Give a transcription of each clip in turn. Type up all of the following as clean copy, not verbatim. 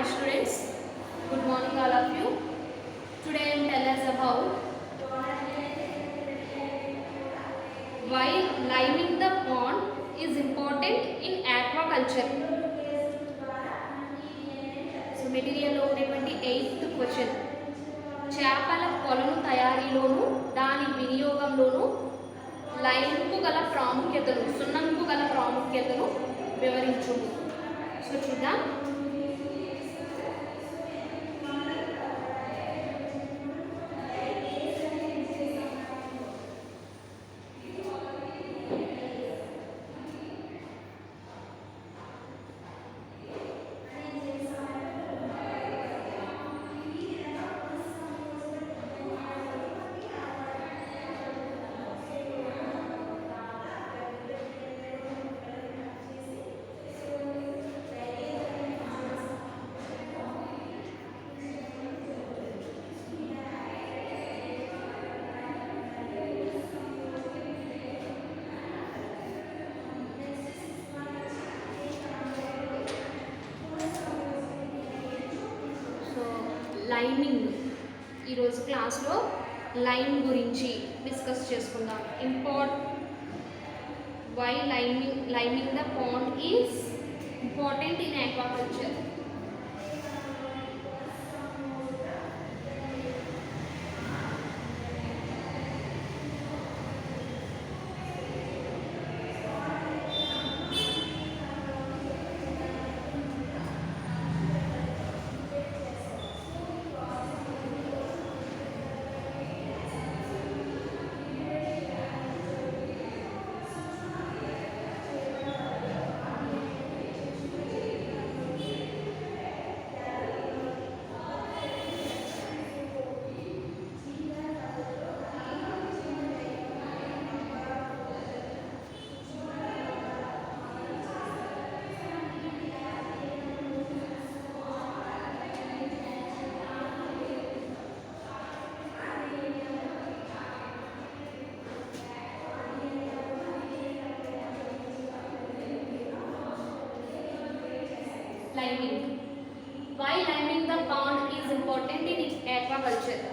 students. Good morning all of you. Today I am tell us about why liming the pond is important in aquaculture. So material లో ఉన్నటువంటి 8th question. చేపల కొలను తయారీలోను దాని వినియోగంలోను లైమ్కు గల ప్రాముఖ్యతను సున్నంకు గల ప్రాముఖ్యతను వివరించుము. సో చూద్దాం. లైమింగ్ ఈరోజు క్లాస్లో లైమ్ గురించి డిస్కస్ చేసుకుందాం. Why liming the pond is important in aquaculture. Liming. Why liming the pond is important in aquaculture?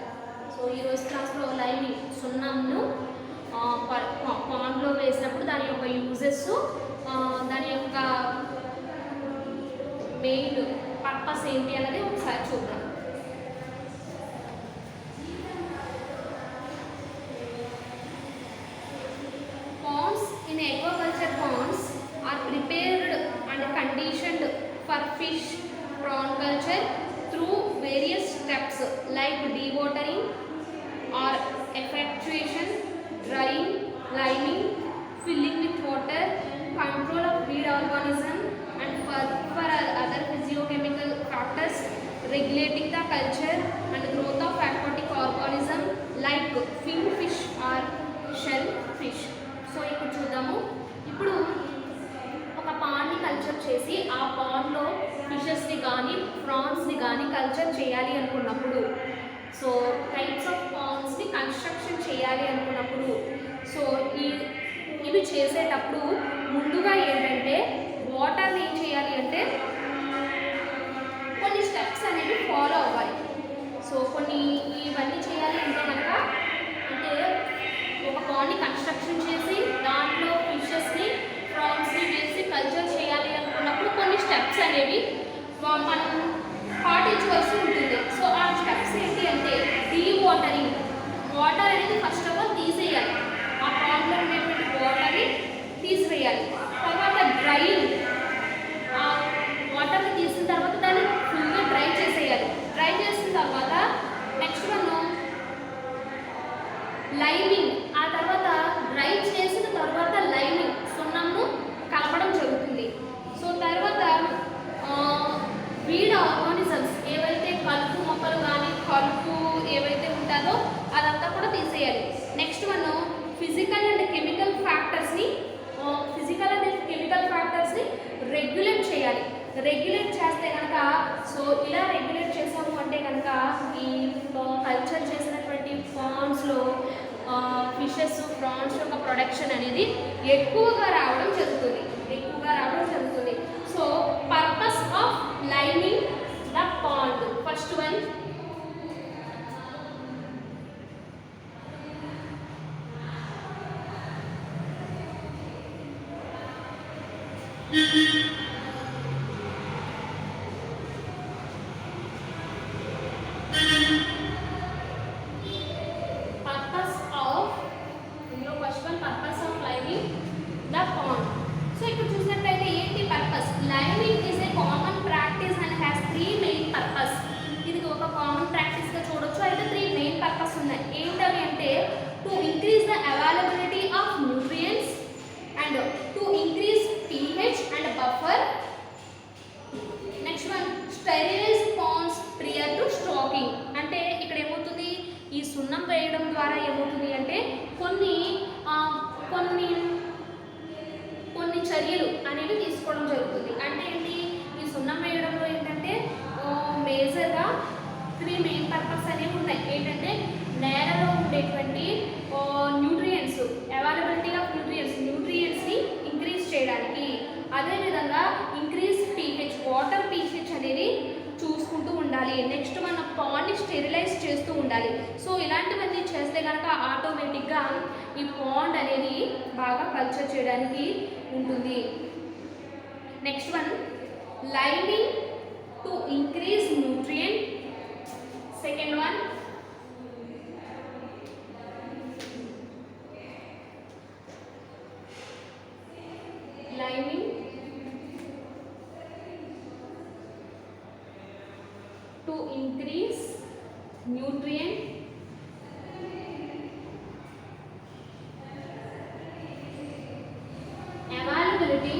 So ఈరోజు క్లాస్లో లైమింగ్ సున్నంను పాండ్లో వేసినప్పుడు దాని యొక్క యూజెస్, దాని యొక్క మెయిన్ పర్పస్ ఏంటి అన్నది ఒకసారి చూద్దాం. Ponds in aquaculture ponds are prepared and conditioned for fish prawn culture through various steps like dewatering or effectuation, drying, liming, filling with water, control of weed organism and for other physiochemical factors regulating the culture and growth of aquatic organism like fin fish or shell fish. So ఇప్పుడు చూద్దాము. ఇప్పుడు ఒక పాండ్ని culture చేసి ఆ పాండ్లో ఫిషెస్ని కానీ ప్రాన్స్ని కానీ culture చేయాలి అనుకున్నప్పుడు, సో టైప్స్ ఆఫ్ పాండ్స్ని కన్స్ట్రక్షన్ చేయాలి అనుకున్నప్పుడు, సో ఇవి చేసేటప్పుడు ముందుగా ఏంటంటే వాటర్ని ఏం చేయాలి అంటే కొన్ని స్టెప్స్ అనేవి ఫాలో అవ్వాలి. సో ఇవన్నీ చేయాలి అంటే కనుక అంటే ఒక పాండ్ని కన్స్ట్రక్షన్ చేసి దాంట్లో ఫిషెస్ని ప్రాన్స్ని వేసి కల్చర్ చేయాలి అనుకున్నప్పుడు కొన్ని స్టెప్స్ అనేవి మనం పాటించవలసి ఉంటుంది. సో ఆ స్టెప్స్ ఏంటి అంటే డీవాటరింగ్, వాటర్ అనేది ఫస్ట్ ఆఫ్ ఆల్ తీసేయాలి, ఆ పాండ్లో ఉండేటువంటి వాటర్ని తీసివేయాలి. తర్వాత డ్రైయింగ్, ఆ వాటర్ని తీసిన తర్వాత దాన్ని ఫుల్గా డ్రై చేసేయాలి. డ్రై చేసిన తర్వాత నెక్స్ట్ వన్ లైమింగ్, ఆ తర్వాత డ్రై చేసిన తర్వాత లైమింగ్ సున్నంను కలపడం జరుగుతుంది. సో తర్వాత వీడ్ ఆర్గానిజమ్స్ ఏవైతే కలుపు మొక్కలు కానీ కలుపు ఏవైతే ఉంటుందో అదంతా కూడా తీసేయాలి. Next one physical and chemical ఫ్యాక్టర్స్ని రెగ్యులేట్ చేయాలి. రెగ్యులేట్ చేస్తే కనుక సో ఇలా రెగ్యులేట్ చేసాము అంటే కనుక ఈ కల్చర్ చేసినటువంటి ఫార్మ్స్లో ఫిషెస్ ప్రాన్స్ యొక్క ప్రొడక్షన్ అనేది ఎక్కువగా రావడం జరుగుతుంది. So purpose of liming the purpose of ఇందులో first one purpose of liming the pond. So ఇక్కడ చూసినట్లయితే ఏంటి purpose? Liming is a common practice and has 3 main purpose. ఇది ఒక కామన్ ప్రాక్టీస్ గా చూడొచ్చు. అయితే 3 మెయిన్ పర్పస్ ఉన్నాయి. ఏంటవి అంటే to increase the availability of nutrients and to increase pH and buffer. Next one sterilise ponds prior to stocking. అంటే ఇక్కడ ఏమవుతుంది, ఈ సున్నం వేయడం ద్వారా ఏమవుతుంది అంటే కొన్ని కొన్ని కొన్ని చర్యలు అనేవి తీసుకోవడం జరుగుతుంది. అంటే ఏంటి, ఈ సున్నం వేయడంలో ఏంటంటే మేజర్గా 3 మెయిన్ పర్పస్ అనేవి ఉన్నాయి. ఏంటంటే నేలలో ఉండేటువంటి న్యూట్రియంట్స్, అవైలబిలిటీ ఆఫ్ న్యూట్రియంట్స్ని ఇంక్రీజ్ చేయడానికి, అదేవిధంగా ఇంక్రీజ్ pH, వాటర్ pH అనేది చూసుకుంటూ ఉండాలి. నెక్స్ట్ మన పాండ్ని స్టెరిలైజ్ చేస్తూ ఉండాలి. సో ఇలాంటివన్నీ చేస్తే కనుక ఆటోమేటిక్గా ఈ పాండ్ అనేది బాగా కల్చర్ చేయడానికి ఉంటుంది. Next one lining to increase nutrient. Second one lining to increase nutrient availability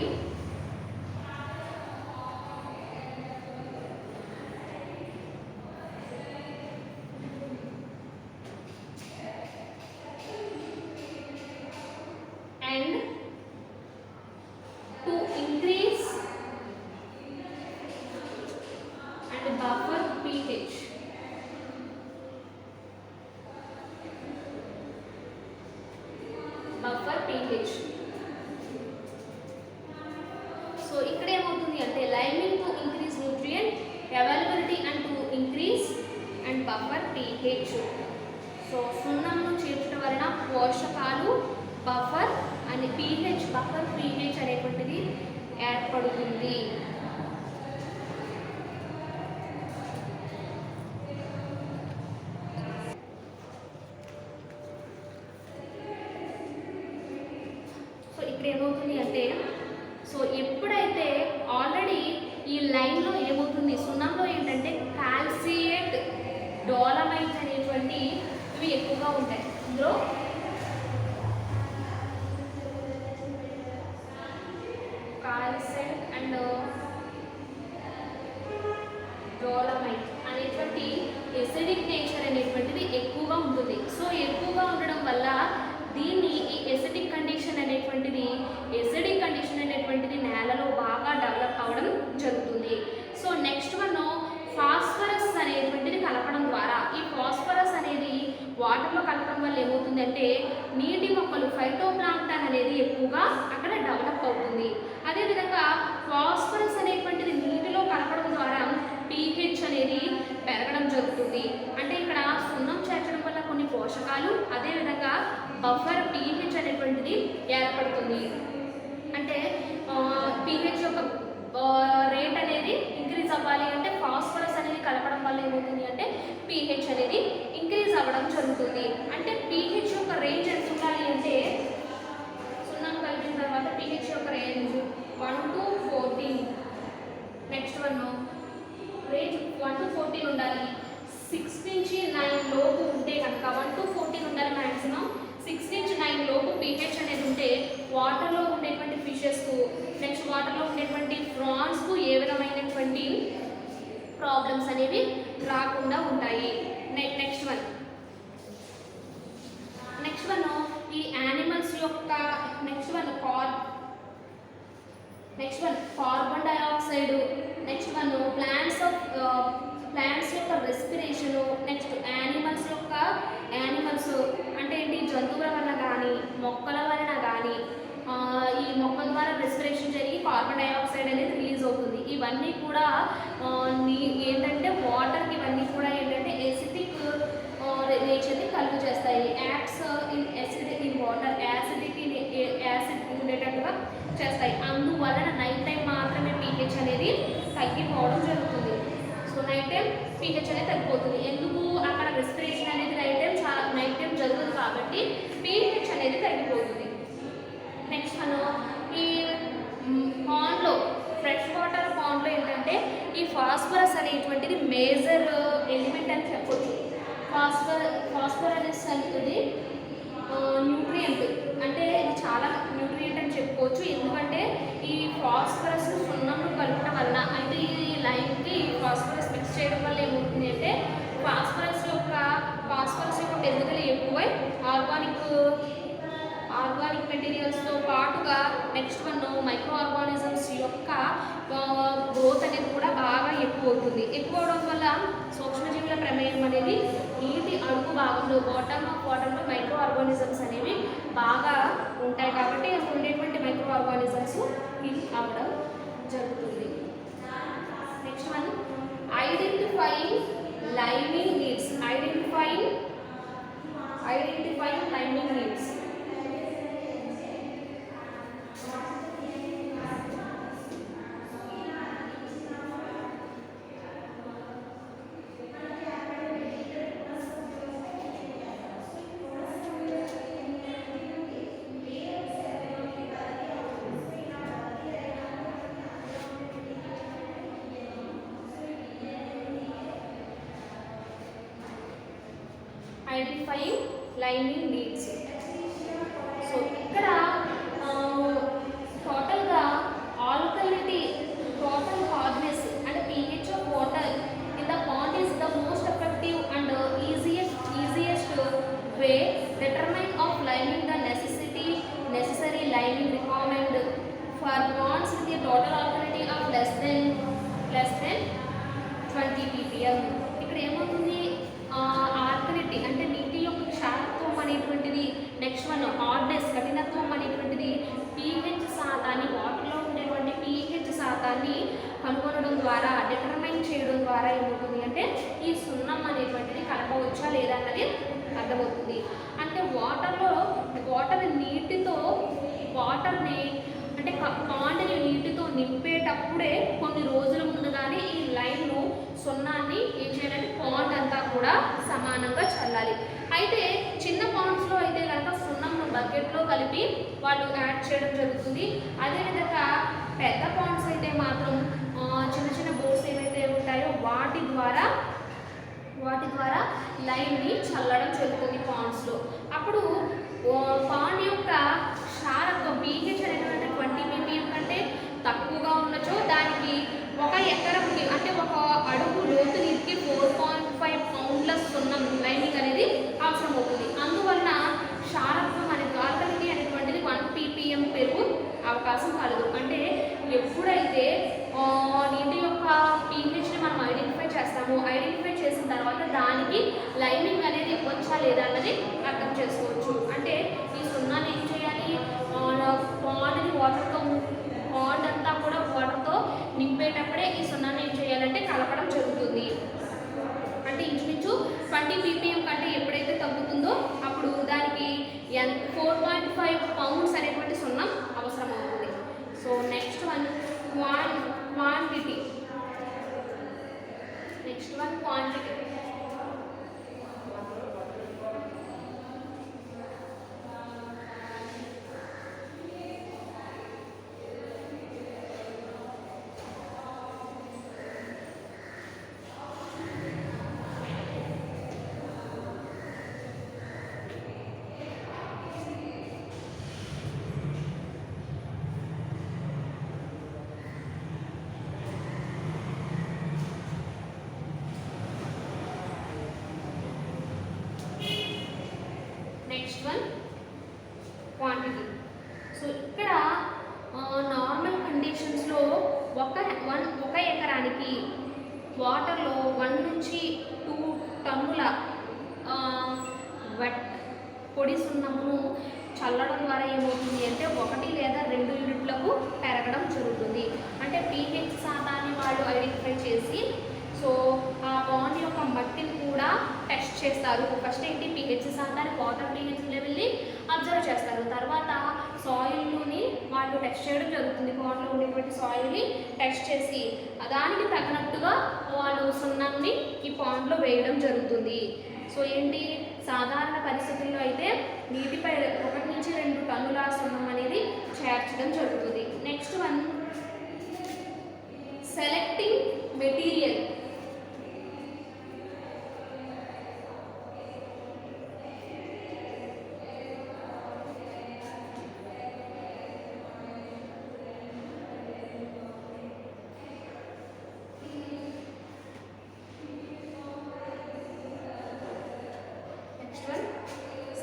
and to increase and buffer pH. Buffer pH. So ఇక్కడ ఏమవుతుంది అంటే liming to increase nutrient availability and to increase and buffer pH. So సున్నంను చేర్చడం వలన పోషకాలు buffer అని pH, buffer pH అనేటువంటిది ఏర్పడుతుంది. సో ఇక్కడ ఏమవుతుంది అంటే సో ఎప్పుడైతే ఆల్రెడీ ఈ లైన్లో ఏమవుతుంది, సున్నంలో ఏంటంటే కాల్సియేట్, డోలమైట్ అనేటువంటి ఇవి ఎక్కువగా ఉంటాయి. ఇందులో కాల్సైట్ అండ్ డోలమైట్ అనేటువంటి ఎసిడిక్ నేచర్ అనేటువంటిది ఎక్కువగా ఉంటుంది. సో ఎక్కువగా ఉండడం వల్ల దీన్ని ఈ ఎసిడిక్ కండిషన్ అనేటువంటిది నేలలో బాగా డెవలప్ అవ్వడం జరుగుతుంది. సో నెక్స్ట్ వన్ ఫాస్ఫరస్ అనేటువంటిది కలపడం ద్వారా, ఈ ఫాస్ఫరస్ అనేది వాటర్లో కలపడం వల్ల ఏమవుతుందంటే నీటి మొక్కలు, ఫైటోప్లాంక్టన్ అనేది ఎక్కువగా అక్కడ డెవలప్ అవుతుంది. అదేవిధంగా ఫాస్ఫరస్ అనేటువంటిది నీటిలో కలపడం ద్వారా pH అనేది పెరగడం జరుగుతుంది. అంటే ఇక్కడ సున్నం చేర్చడం వల్ల కొన్ని పోషకాలు, అదేవిధంగా బఫర్ pH అనేటువంటిది ఏర్పడుతుంది. అంటే pH యొక్క రేట్ అనేది ఇంక్రీజ్ అవ్వాలి అంటే ఫాస్ఫరస్ అనేది కలపడం వల్ల ఏమవుతుంది అంటే pH అనేది ఇంక్రీజ్ అవ్వడం జరుగుతుంది. అంటే pH యొక్క రేంజ్ ఎంత ఉండాలి అంటే సున్నం కలిపిన తర్వాత pH యొక్క range 1 to 14. Next one range 1 to 14 ఉండాలి. 6 నుంచి 9 లోపు ఉంటే కనుక 1 to 14 ఉండాలి మ్యాక్సిమం. 6 నుంచి 9 లోపు pH అనేది ఉంటే వాటర్లో ఉండేటువంటి ఫిషెస్కు, నెక్స్ట్ వాటర్లో ఉండేటువంటి ప్రాన్స్కు ఏ విధమైనటువంటి ప్రాబ్లమ్స్ అనేవి రాకుండా ఉంటాయి. నెక్స్ట్ వన్ ఈ యానిమల్స్ యొక్క next one carbon dioxide, next one plants యొక్క రెస్పిరేషను, నెక్స్ట్ యానిమల్స్ అంటే ఏంటి, జంతువుల వలన కానీ మొక్కల వలన కానీ ఈ మొక్కల ద్వారా రెస్పిరేషన్ జరిగి కార్బన్ డైఆక్సైడ్ అనేది రిలీజ్ అవుతుంది. ఇవన్నీ కూడా ఏంటంటే వాటర్కి ఇవన్నీ కూడా ఏంటంటే ఎసిడిక్ నేచర్ని కలుగు చేస్తాయి. యాక్ట్స్ ఇన్ వాటర్, యాసిడ్ ఉండేటట్టుగా చేస్తాయి. అందువలన నైట్ pH అనేది తగ్గిపోవడం జరుగుతుంది. సో నైట్ టైం pH అనేది తగ్గిపోతుంది. ఎందుకు? అక్కడ రెస్పిరేషన్ అనేది నైట్ టైం జరుగుతుంది కాబట్టి pH అనేది తగ్గిపోతుంది. నెక్స్ట్ మనం ఈ పాండ్లో ఫ్రెష్ వాటర్ పాండ్లో ఏంటంటే ఈ ఫాస్ఫరస్ అనేటువంటిది మేజర్ ఎలిమెంట్ అని చెప్పొచ్చు. ఫాస్ఫరస్ అనేది న్యూట్రియంట్, అంటే ఇది చాలా న్యూట్రియంట్ అని చెప్పుకోవచ్చు. ఎందుకంటే ఈ ఫాస్ఫరస్ సున్నంలో కలపడం వలన, అంటే ఈ లైమ్కి ఫాస్ఫరస్ మిక్స్ చేయడం వల్ల ఏమవుతుంది అంటే ఫాస్ఫరస్ యొక్క పెరుగుదల ఎక్కువై ఆర్గానిక్ మెటీరియల్స్తో పాటుగా నెక్స్ట్ మైక్రో ఆర్గానిజమ్స్ యొక్క గ్రోత్ అనేది కూడా బాగా ఎక్కువ అవుతుంది. ఎక్కువ అవడం వల్ల సూక్ష్మజీవుల ప్రమేయం అనేది నీటి అడుగు భాగంలో బాటమ్ ఆఫ్ వాటర్లో మైక్రో ఆర్గానిజమ్స్ అనేవి బాగా ఉంటాయి కాబట్టి ఉండేటువంటి మైక్రో ఆర్గానిజమ్స్ కిల్ అవ్వడం జరుగుతుంది. Next one identifying liming needs. Identifying liming needs. Identifying liming needs. So ఇక్కడ టోటల్గా alkalinity, total hardness and pH of water in the pond is the most effective and easiest way determine of liming the necessary liming requirement for ponds with a total alkalinity of less than 20 ppm. ఇక్కడ ఏమవుతుంది? ఆల్కలిటీ అంటే నీటి యొక్క క్షారత్వం అనేటువంటిది, next one hardness కఠినత్వం అనేటువంటిది pH శాతాన్ని, వాటర్లో ఉండేటువంటి pH శాతాన్ని కనుగొనడం ద్వారా, డిటర్మైన్ చేయడం ద్వారా ఏమవుతుంది అంటే ఈ సున్నం అనేటువంటిది కలపవచ్చా లేదా అన్నది అర్థమవుతుంది. అంటే వాటర్ని అంటే పాండ్ని నీటితో నింపేటప్పుడే కొన్ని రోజుల ముందుగానే ఈ లైమ్ను సున్నాన్ని ఏం చేయాలంటే పాండ్ అంతా కూడా సమానంగా చల్లాలి. అయితే చిన్న పాండ్స్లో అయితే కనుక సున్నంను బకెట్లో కలిపి వాళ్ళు యాడ్ చేయడం జరుగుతుంది. అదేవిధంగా పెద్ద పాండ్స్ అయితే మాత్రం చిన్న చిన్న బోర్స్ ఏవైతే ఉంటాయో వాటి ద్వారా లైమ్ని చల్లడం జరుగుతుంది పాండ్స్లో. అప్పుడు పాండ్ యొక్క క్షారత్వం pH అనేటువంటి 20 ppm కంటే తక్కువగా ఉన్నచో దానికి 1 ఎకరంకి అంటే 1 అడుగు లోతు నీటికి 4.5 పౌండ్ల సున్నం లైమింగ్ అనేది అవసరం అవుతుంది. అందువలన క్షారత్వం అనేది, ఆల్కలిటీ అనేటువంటిది 1 ppm పెరుగు అవకాశం కలదు. అంటే ఎప్పుడైతే నీటి యొక్క pHని మనం ఐడెంటిఫై చేస్తామో, ఐడెంటిఫై చేసిన తర్వాత దానికి లైమింగ్ అనేది వచ్చా లేదా అన్నది అర్థం చేసుకోవచ్చు. అంటే ఈ సున్నాన్ని ఏం చేయాలి? పాండ్ని పాండ్ అంతా కూడా వాటర్తో నింపేటప్పుడే ఈ సున్నాన్ని ఏం చేయాలంటే కలపడం జరుగుతుంది. అంటే ఇంచుమించు 20 ppm కంటే ఎప్పుడైతే తగ్గుతుందో అప్పుడు దానికి 4.5 పౌండ్స్ అనేటువంటి సున్నం అవసరం అవుతుంది. So next one quantity. So ఇక్కడ నార్మల్ కండిషన్స్లో ఒక ఎకరానికి వాటర్లో 1 నుంచి 2 టన్నుల పొడి సున్నమును చల్లడం ద్వారా ఏమవుతుంది అంటే 1 లేదా 2 యూనిట్లకు పెరగడం జరుగుతుంది. అంటే pH శాతాన్ని వాళ్ళు ఐడెంటిఫై చేసి సో ఆ పాండ్ యొక్క మట్టిని కూడా టెస్ట్ చేస్తారు. ఫస్ట్ ఏంటి pH శాతాన్ని, వాటర్ pH లెవెల్ని అబ్జర్వ్ చేస్తారు. తర్వాత సాయిల్లోని వాళ్ళు టెస్ట్ చేయడం జరుగుతుంది. పాండ్లో ఉండేటువంటి సాయిల్ని టెస్ట్ చేసి దానికి తగినట్టుగా వాళ్ళు సున్నాన్ని ఈ పాండ్లో వేయడం జరుగుతుంది. సో ఏంటి, సాధారణ పరిస్థితుల్లో అయితే నీటిపై 1 నుంచి 2 టన్నుల సున్నం అనేది చేర్చడం జరుగుతుంది. Next one, selecting material.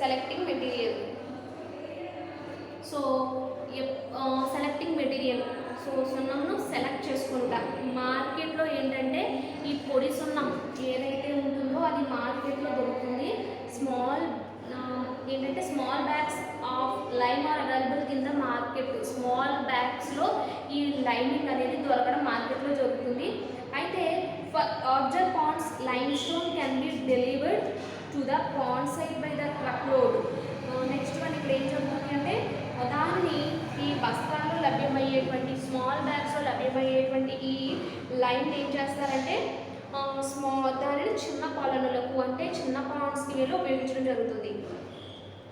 Selecting material. So selecting material, so సున్నంను సెలెక్ట్ చేసుకుంటా. మార్కెట్లో ఏంటంటే ఈ పొడి సున్నం ఏదైతే ఉంటుందో అది మార్కెట్లో దొరుకుతుంది. Small bags of lime are available in the market. Small బ్యాగ్స్లో ఈ లైమింగ్ అనేది దొరకడం మార్కెట్లో దొరుకుతుంది. అయితే for observe ponds limestone can be delivered to the pond side by the truck load. Next one ఇక్కడ ఏం చెప్తుంది అంటే దానిని ఈ బస్తాల్లో లభ్యమయ్యేటువంటి స్మాల్ బ్యాగ్స్లో లభ్యమయ్యేటువంటి ఈ లైన్ ఏం చేస్తారంటే దానిని చిన్న కొలనులకు అంటే చిన్న పాండ్ స్కేల్లో ఉపయోగించడం జరుగుతుంది.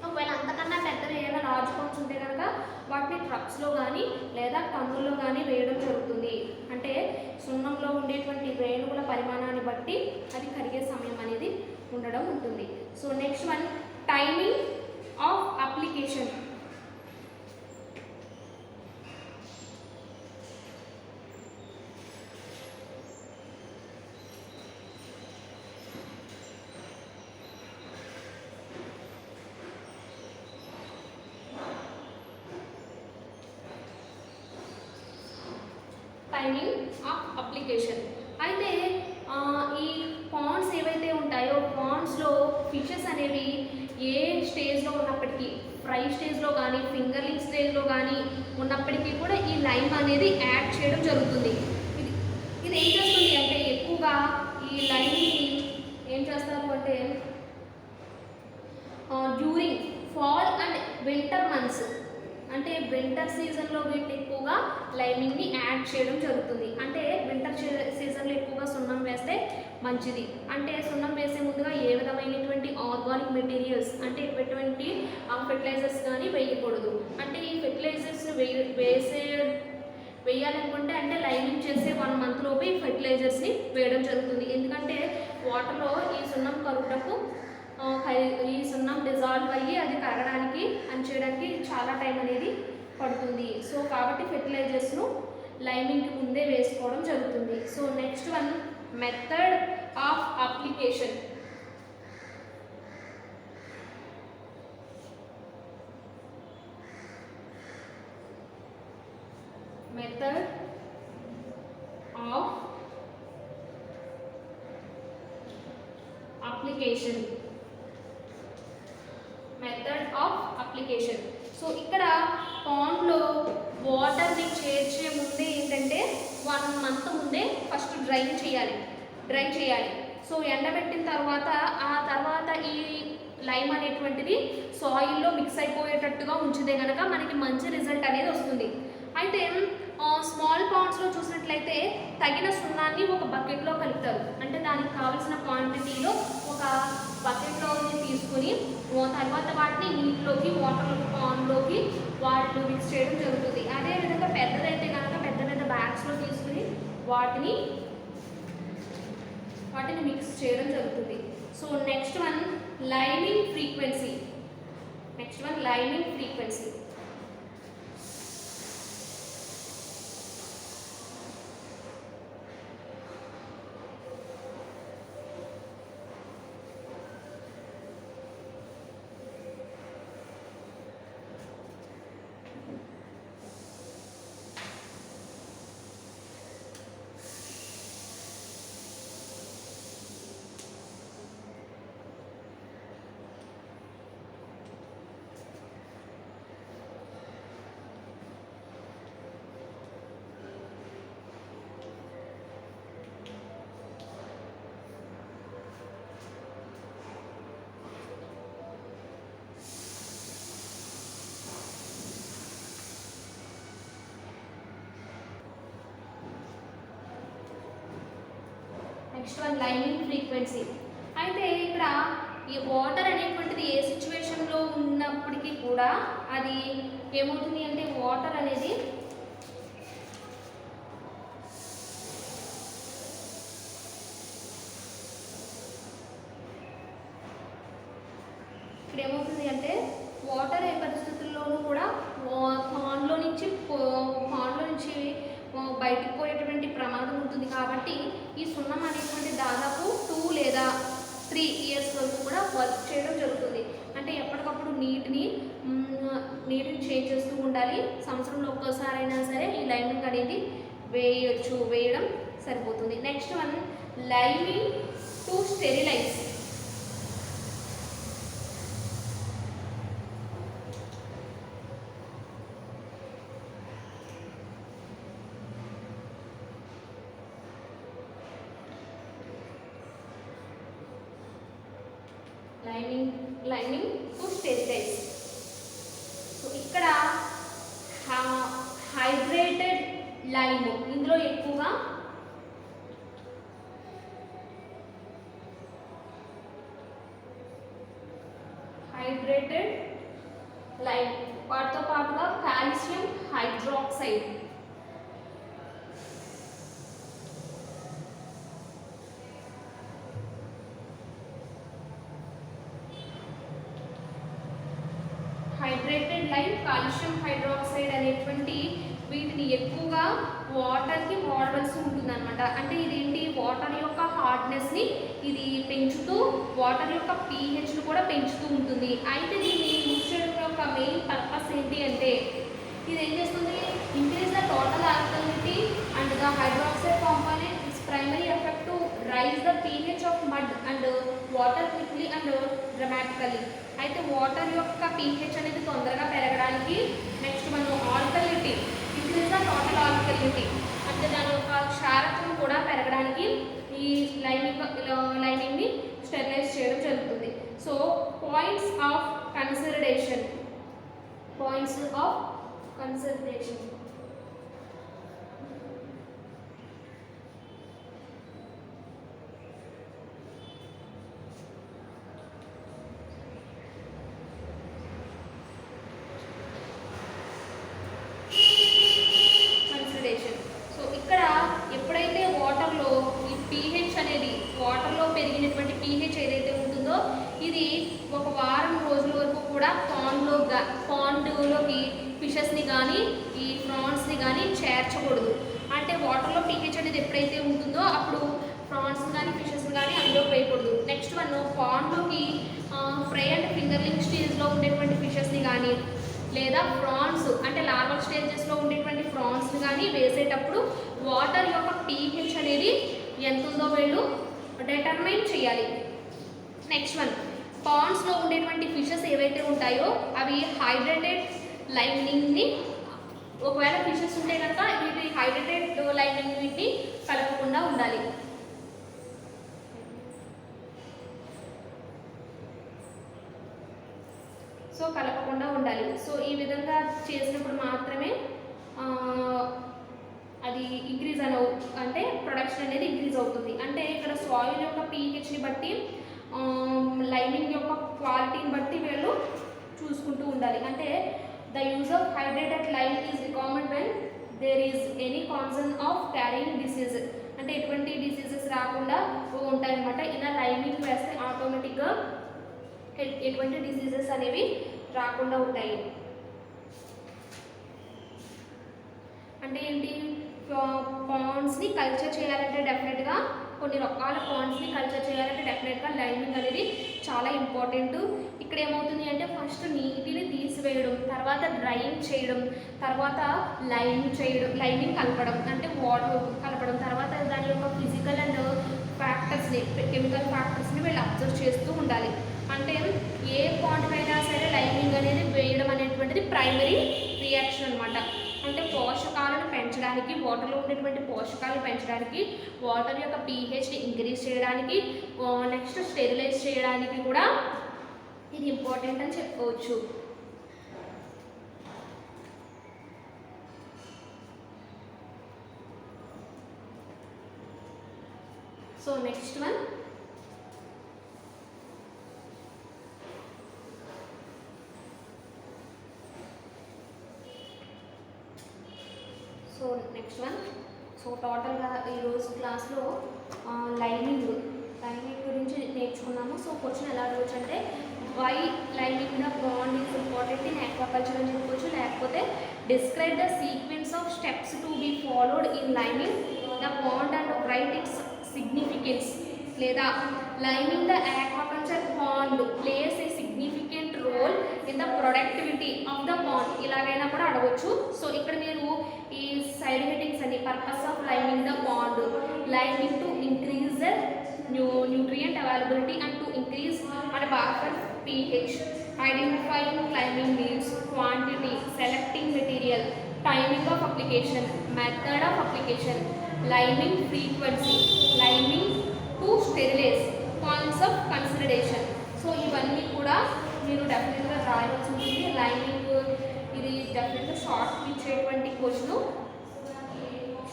ఒకవేళ అంతకన్నా పెద్దవి ఏదైనా లార్జ్ పాండ్స్ ఉంటే కనుక వాటిని ట్రక్స్లో కానీ లేదా టన్నుల్లో కానీ వేయడం జరుగుతుంది. అంటే సున్నంలో ఉండేటువంటి రేణువుల పరిమాణాన్ని బట్టి అది కరిగే సమయం అనేది ఉండడం ఉంటుంది. So next one, timing of application. Timing of application. అయితే ఈ పాండ్స్ ఏవైతే ఉంటాయో పాండ్స్లో ఫిషెస్ అనేవి ఏ స్టేజ్లో ఉన్నప్పటికీ, ఫ్రై స్టేజ్లో కానీ ఫింగర్లింగ్ స్టేజ్లో కానీ ఉన్నప్పటికీ కూడా ఈ లైమ్ అనేది యాడ్ చేయడం జరుగుతుంది. ఇది ఏం చేస్తుంది అంటే ఎక్కువగా ఈ లైమ్ని ఏం చేస్తారు అంటే during fall and winter months, అంటే వింటర్ సీజన్లో వీటిని ఎక్కువగా లైమింగ్ని యాడ్ చేయడం జరుగుతుంది. అంటే వింటర్ సీజన్లో ఎక్కువగా సున్నం వేస్తే మంచిది. అంటే సున్నం వేసే ముందుగా ఏ విధమైనటువంటి ఆర్గానిక్ మెటీరియల్స్ అంటే ఎటువంటి ఫెర్టిలైజర్స్ కానీ వేయకూడదు. అంటే ఈ ఫెర్టిలైజర్స్ని వేయాలనుకుంటే అంటే లైమింగ్ చేసే 1 month లోపు ఈ ఫెర్టిలైజర్స్ని వేయడం జరుగుతుంది. ఎందుకంటే వాటర్లో ఈ సున్నం కరుగుటకు ఈ సున్నం డిజాల్వ్ అయ్యి అది కరగడానికి చేయడానికి చాలా టైం అనేది పడుతుంది. సో కాబట్టి ఫెర్టిలైజర్స్ను లైమింగ్కి ముందే వేసుకోవడం జరుగుతుంది. So next one, method of application. Method of application. Method of application. So ఇక్కడ పాండ్లో వాటర్ని చేర్చే ముందే ఏంటంటే 1 month ముందే ఫస్ట్ డ్రై చేయాలి. సో ఎండబెట్టిన తర్వాత ఆ తర్వాత ఈ లైమ్ అనేటువంటిది సాయిల్లో మిక్స్ అయిపోయేటట్టుగా ఉంచితే కనుక మనకి మంచి రిజల్ట్ అనేది వస్తుంది. అయితే స్మాల్ పాండ్స్లో చూసినట్లయితే తగిన సున్నాన్ని ఒక బకెట్లో కలుపుతారు. అంటే దానికి కావాల్సిన క్వాంటిటీలో ఒక బకెట్లో తీసుకుని తర్వాత వాటిని నీటిలోకి పాండ్లోకి వాటిని మిక్స్ చేయడం జరుగుతుంది. అదేవిధంగా పెద్దదైతే కనుక పెద్ద బ్యాగ్స్లో తీసుకుని వాటిని మిక్స్ చేయడం జరుగుతుంది. So next one, liming frequency. Next one liming frequency. అయితే ఇక్కడ ఈ వాటర్ అనేటువంటిది ఏ సిచ్యువేషన్లో ఉన్నప్పటికీ కూడా అది ఏమవుతుంది అంటే వాటర్ అనేది ఇక్కడ ఏమవుతుంది అంటే వాటర్ ఏ పరిస్థితుల్లోనూ కూడా పాండ్లో నుంచి బయటికి పోయేటువంటి ప్రమాదం ఉంటుంది. కాబట్టి ఈ సున్నం అనేటువంటి దాదాపు 2 లేదా 3 ఇయర్స్ వరకు కూడా వర్క్ చేయడం జరుగుతుంది. అంటే ఎప్పటికప్పుడు నీటిని చేంజ్ చేస్తూ ఉండాలి. సంవత్సరంలో ఒక్కసారైనా సరే ఈ లైమింగ్ అనేది వేయడం సరిపోతుంది. Next one liming to sterilize. Liming to sterilize. So ఇక్కడ హైడ్రేటెడ్ లైమ్, ఇందులో ఎక్కువగా హైడ్రేటెడ్ లైమ్ వాటితో పాటుగా calcium hydroxide, hydrated lime, calcium hydroxide అనేటువంటి వీటిని ఎక్కువగా వాటర్కి వాడవలసి ఉంటుంది అనమాట. అంటే ఇదేంటి వాటర్ యొక్క హార్డ్నెస్ని ఇది పెంచుతూ వాటర్ యొక్క పీహెచ్ను కూడా పెంచుతూ ఉంటుంది. అయితే దీన్ని యూజ్ చేయడం యొక్క మెయిన్ పర్పస్ ఏంటి అంటే ఇది ఏం చేస్తుంది, increase the total alkalinity and the hydroxide component its primary effect to raise the pH of mud and water quickly and dramatically. అయితే వాటర్ యొక్క పీహెచ్ అనేది తొందరగా పెరగడానికి, నెక్స్ట్ మనం alkalinity increase the total alkalinity అంటే దాని యొక్క క్షారత్వం కూడా పెరగడానికి ఈ లైమింగ్ని స్టెరిలైజ్ చేయడం జరుగుతుంది. So points of consideration. So ఇక్కడ ఎప్పుడైతే వాటర్లో ఈ పీహెచ్ అనేది వాటర్లో పెరిగినటువంటి పీహెచ్ ఏదైతే ఉంటుందో ఇది ఒక వారం రోజుల వరకు కూడా పాండ్లోకి ఫిషెస్ని కానీ ఈ ప్రాన్స్ని కానీ చేర్చకూడదు. అంటే వాటర్లో పీహెచ్ అనేది ఎప్పుడైతే ఉంటుందో అప్పుడు ప్రాన్స్ కానీ ఫిషెస్ని కానీ అందులోకి వేయకూడదు. నెక్స్ట్ వన్ పాండ్లోకి ఫ్రై అండ్ ఫింగర్లింగ్ స్టేజ్లో ఉండేటువంటి ఫిషెస్ని కానీ లేదా ప్రాన్స్ అంటే లార్వల్ స్టేజెస్లో ఉండేటువంటి ప్రాన్స్ని కానీ వేసేటప్పుడు వాటర్ యొక్క పీహెచ్ అనేది ఎంత ఉందో వీళ్ళు డిటర్మైన్ చేయాలి. నెక్స్ట్ వన్ పాండ్స్లో ఉండేటువంటి ఫిషెస్ ఏవైతే ఉంటాయో అవి హైడ్రేటెడ్ లైమింగ్ని, ఒకవేళ ఫిషెస్ ఉంటే కనుక వీటి హైడ్రేటెడ్ లైమింగ్ వీటిని కలపకుండా ఉండాలి. సో ఈ విధంగా చేసినప్పుడు మాత్రమే అది ఇంక్రీజ్ అంటే ప్రొడక్షన్ అనేది ఇంక్రీజ్ అవుతుంది. అంటే ఇక్కడ సాయిల్ యొక్క పీహెచ్ని బట్టి లైమింగ్ యొక్క క్వాలిటీని బట్టి వీళ్ళు చూసుకుంటూ ఉండాలి. అంటే the use of hydrated lime is recommended when there is any concern of carrying disease. అంటే ఎటువంటి డిసీజెస్ రాకుండా ఉంటాయన్నమాట. ఇలా లైమింగ్ వేస్తే ఆటోమేటిక్గా ఎటువంటి డిసీజెస్ అనేవి రాకుండా ఉంటాయి. అంటే ఏంటి, పాండ్స్ని కల్చర్ చేయాలంటే డెఫినెట్గా కొన్ని రకాల పాండ్స్ని కల్చర్ చేయాలంటే డెఫినెట్గా లైమింగ్ అనేది చాలా ఇంపార్టెంట్. ఇక్కడ ఏమవుతుంది అంటే ఫస్ట్ నీటిని తీసివేయడం, తర్వాత డ్రైయింగ్ చేయడం, తర్వాత లైమింగ్ కలపడం అంటే వాటర్ కలపడం, తర్వాత దాని యొక్క ఫిజికల్ అండ్ ఫ్యాక్టర్స్ని కెమికల్ ఫ్యాక్టర్స్ని వీళ్ళు అబ్జర్వ్ చేస్తూ ఉండాలి. అంటే ఏ పాండ్కైనా సరే లైమింగ్ అనేది వేయడం అనేటువంటిది ప్రైమరీ రియాక్షన్ అనమాట. అంటే పోషకాలను పెంచడానికి, వాటర్లో ఉండేటువంటి పోషకాలను పెంచడానికి, వాటర్ యొక్క పీహెచ్ని ఇంక్రీజ్ చేయడానికి, నెక్స్ట్ స్టెరిలైజ్ చేయడానికి కూడా ఇది ఇంపార్టెంట్ అని చెప్పుకోవచ్చు. So next one, సో టోటల్గా ఈరోజు క్లాస్లో లైనింగ్ గురించి నేర్చుకున్నాము. సో క్వశ్చన్ ఎలా అడగచ్చు అంటే why liming the pond is important in aquaculture అని చెప్పొచ్చు, లేకపోతే describe the sequence of steps to be followed in liming the pond and write its significance, లేదా liming the aquaculture pond plays a significant role in the productivity of the pond, ఇలాగైనా కూడా అడగవచ్చు. So ఇక్కడ మీరు ఈ side headings అని purpose of liming the pond, liming to increase the nutrient availability and to increase and buffer pH, identifying climbing needs, quantity, selecting material, timing of application, method of application, lining frequency, lining to sterilize, points of consideration. So ఇవన్నీ కూడా మీరు డెఫినెట్గా రాయవలసి ఉంటుంది. Lining ఇది డెఫినెట్గా షార్ట్కి ఇచ్చేటువంటి question,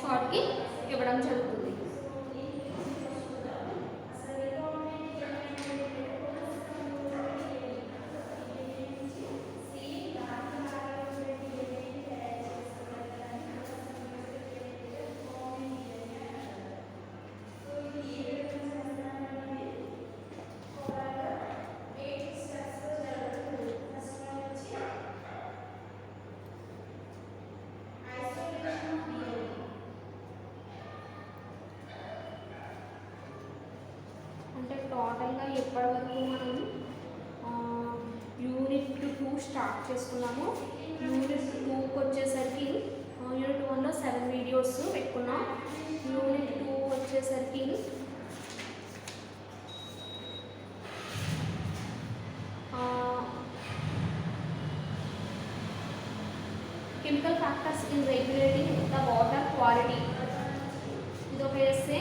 షార్ట్కి ఇవ్వడం జరుగుతుంది. టోటల్గా ఎప్పటి వరకు మనం యూనిట్ 2 స్టార్ట్ చేసుకున్నాము. యూనిట్ 2కి వచ్చేసరికి యూనిట్ 1లో 7 వీడియోస్ పెట్టుకున్నాం. యూనిట్ 2 వచ్చేసరికి chemical factors in regulating the water quality, ఇదొక essay.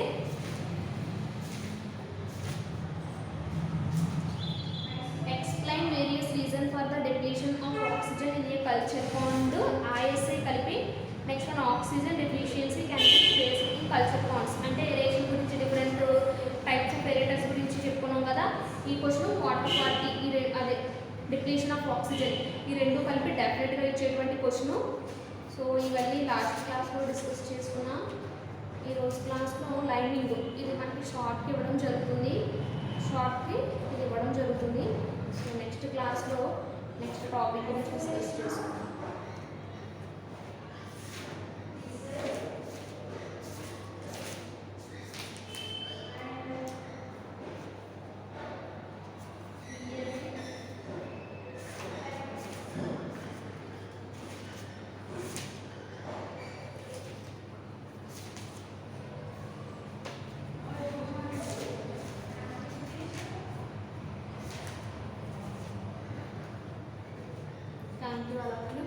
Various reasons for the depletion of oxygen in a culture pond, ISA కలిపి. Next one oxygen deficiency can be faced in culture ponds, అంటే aeration గురించి different types of aerators గురించి చెప్పుకున్నాం కదా. ఈ question water quality అదే depletion of oxygen, ఈ రెండు కలిపి డెఫినెట్గా ఇచ్చేటువంటి క్వశ్చన్. సో ఇవన్నీ లాస్ట్ క్లాస్లో డిస్కస్ చేసుకున్నాం. ఈరోజు క్లాస్లో లైనింగ్ ఇది మనకి షార్ట్కి ఇవ్వడం జరుగుతుంది, షార్ట్కి ఇది ఇవ్వడం జరుగుతుంది. సో నెక్స్ట్ క్లాస్లో నెక్స్ట్ టాపిక్ గురించి డిస్కస్ చేసుకుందాం. Thank you all of you.